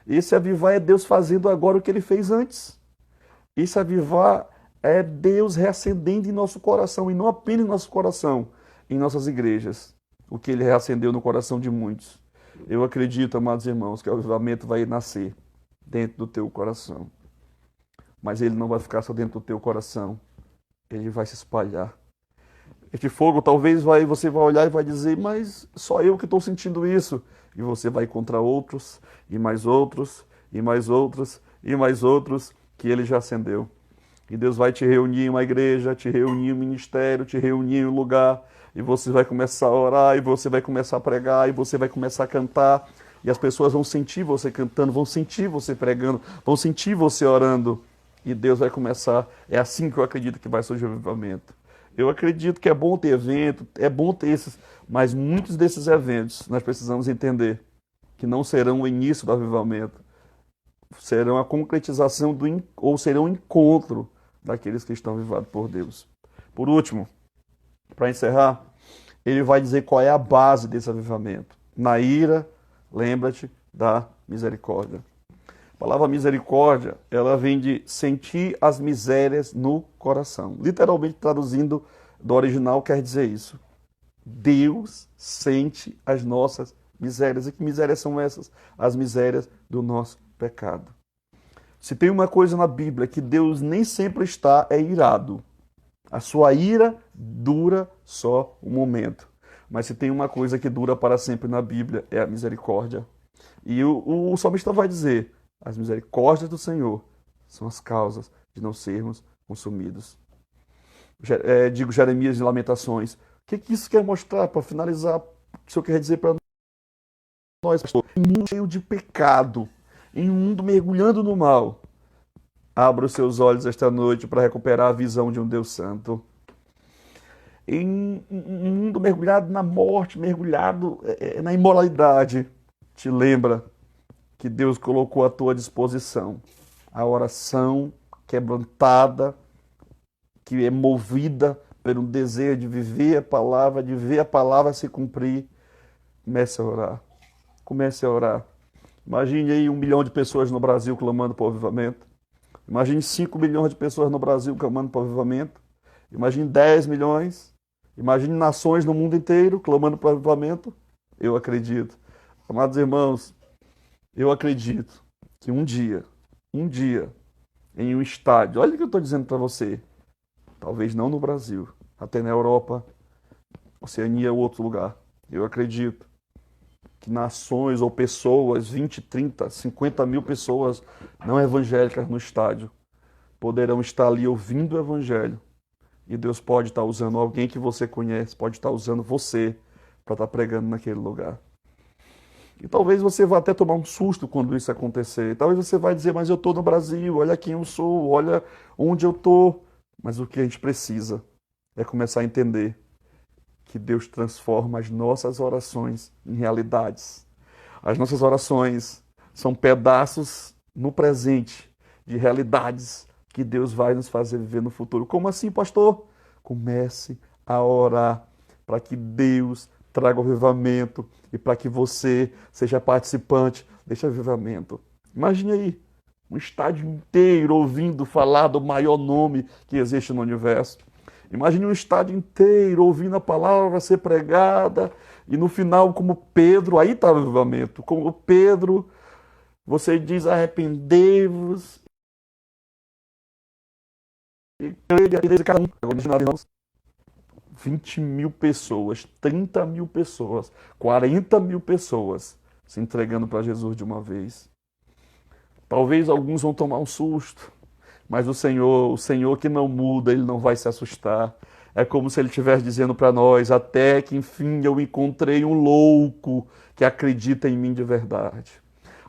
Esse avivar é Deus fazendo agora o que Ele fez antes. Esse avivar é Deus reacendendo em nosso coração, e não apenas em nosso coração, em nossas igrejas, o que Ele reacendeu no coração de muitos. Eu acredito, amados irmãos, que o avivamento vai nascer dentro do teu coração. Mas ele não vai ficar só dentro do teu coração. Ele vai se espalhar. Este fogo talvez você vai olhar e vai dizer, mas só eu que estou sentindo isso. E você vai encontrar outros, e mais outros, e mais outros, e mais outros, que Ele já acendeu. E Deus vai te reunir em uma igreja, te reunir em um ministério, te reunir em um lugar, e você vai começar a orar, e você vai começar a pregar, e você vai começar a cantar, e as pessoas vão sentir você cantando, vão sentir você pregando, vão sentir você orando, e Deus vai começar. É assim que eu acredito que vai surgir o avivamento. Eu acredito que é bom ter evento, é bom ter esses, mas muitos desses eventos nós precisamos entender que não serão o início do avivamento, serão a concretização ou serão o encontro daqueles que estão avivados por Deus. Por último, para encerrar, ele vai dizer qual é a base desse avivamento. Na ira, lembra-te da misericórdia. A palavra misericórdia, ela vem de sentir as misérias no coração. Literalmente traduzindo do original quer dizer isso. Deus sente as nossas misérias. E que misérias são essas? As misérias do nosso pecado. Se tem uma coisa na Bíblia que Deus nem sempre está, é irado. A sua ira dura só um momento. Mas se tem uma coisa que dura para sempre na Bíblia, é a misericórdia. E o salmista vai dizer: as misericórdias do Senhor são as causas de não sermos consumidos. Digo Jeremias de Lamentações. O que isso quer mostrar? Para finalizar, o Senhor quer dizer para nós, pastor, em um mundo cheio de pecado, em um mundo mergulhando no mal, abra os seus olhos esta noite para recuperar a visão de um Deus santo. Em um mundo mergulhado na morte, mergulhado na imoralidade, te lembra que Deus colocou à tua disposição a oração quebrantada, que é movida pelo desejo de viver a palavra, de ver a palavra se cumprir. Comece a orar. Comece a orar. Imagine aí 1 milhão de pessoas no Brasil clamando por avivamento. Imagine 5 milhões de pessoas no Brasil clamando por avivamento. Imagine 10 milhões. Imagine nações no mundo inteiro clamando por avivamento. Eu acredito. Amados irmãos, eu acredito que um dia, em um estádio, olha o que eu estou dizendo para você, talvez não no Brasil, até na Europa, Oceania ou outro lugar, eu acredito que nações ou pessoas, 20, 30, 50 mil pessoas não evangélicas no estádio, poderão estar ali ouvindo o evangelho. E Deus pode estar usando alguém que você conhece, pode estar usando você para estar pregando naquele lugar. E talvez você vá até tomar um susto quando isso acontecer. Talvez você vai dizer: mas eu estou no Brasil, olha quem eu sou, olha onde eu estou. Mas o que a gente precisa é começar a entender que Deus transforma as nossas orações em realidades. As nossas orações são pedaços no presente de realidades que Deus vai nos fazer viver no futuro. Como assim, pastor? Comece a orar para que Deus traga o avivamento e para que você seja participante desse avivamento. Imagine aí, um estádio inteiro ouvindo falar do maior nome que existe no universo. Imagine um estádio inteiro ouvindo a palavra ser pregada e no final, como Pedro, aí está o avivamento, como Pedro, você diz: arrependei-vos. E cada um, 20 mil pessoas, 30 mil pessoas, 40 mil pessoas se entregando para Jesus de uma vez. Talvez alguns vão tomar um susto, mas o Senhor que não muda, Ele não vai se assustar. É como se Ele estivesse dizendo para nós: até que enfim eu encontrei um louco que acredita em mim de verdade.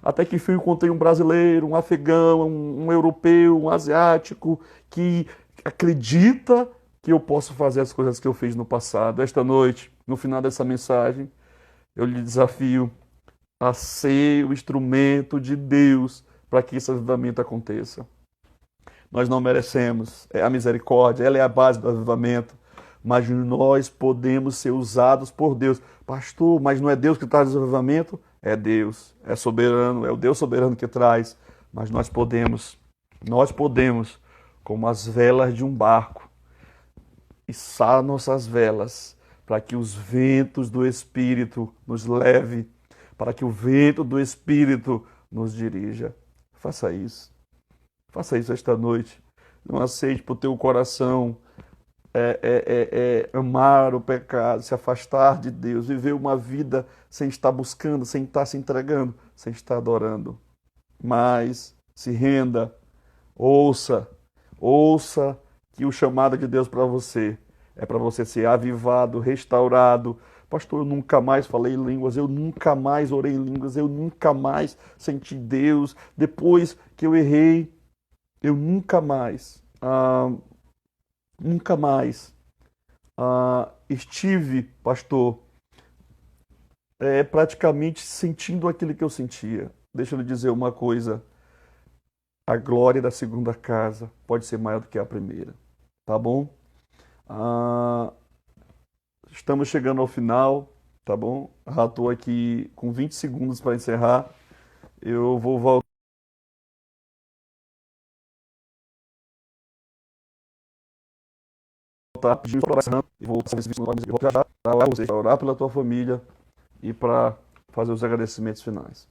Até que enfim eu encontrei um brasileiro, um afegão, um europeu, um asiático que acredita que eu posso fazer as coisas que eu fiz no passado. Esta noite, no final dessa mensagem, eu lhe desafio a ser o instrumento de Deus para que esse avivamento aconteça. Nós não merecemos a misericórdia, ela é a base do avivamento, mas nós podemos ser usados por Deus. Pastor, mas não é Deus que traz o avivamento? É Deus, é soberano, é o Deus soberano que traz, mas nós podemos, como as velas de um barco, içar nossas velas para que os ventos do Espírito nos leve, para que o vento do Espírito nos dirija. Faça isso. Faça isso esta noite. Não aceite para o teu coração amar o pecado, se afastar de Deus, viver uma vida sem estar buscando, sem estar se entregando, sem estar adorando. Mas se renda, ouça que o chamado de Deus para você é para você ser avivado, restaurado. Pastor, eu nunca mais falei em línguas, eu nunca mais orei em línguas, eu nunca mais senti Deus. Depois que eu errei, eu nunca mais estive, pastor, praticamente sentindo aquilo que eu sentia. Deixa eu lhe dizer uma coisa: a glória da segunda casa pode ser maior do que a primeira, tá bom? Estamos chegando ao final, tá bom? Já estou aqui com 20 segundos para encerrar. Eu vou voltar pedindo oração e vou para orar pela tua família e para fazer os agradecimentos finais.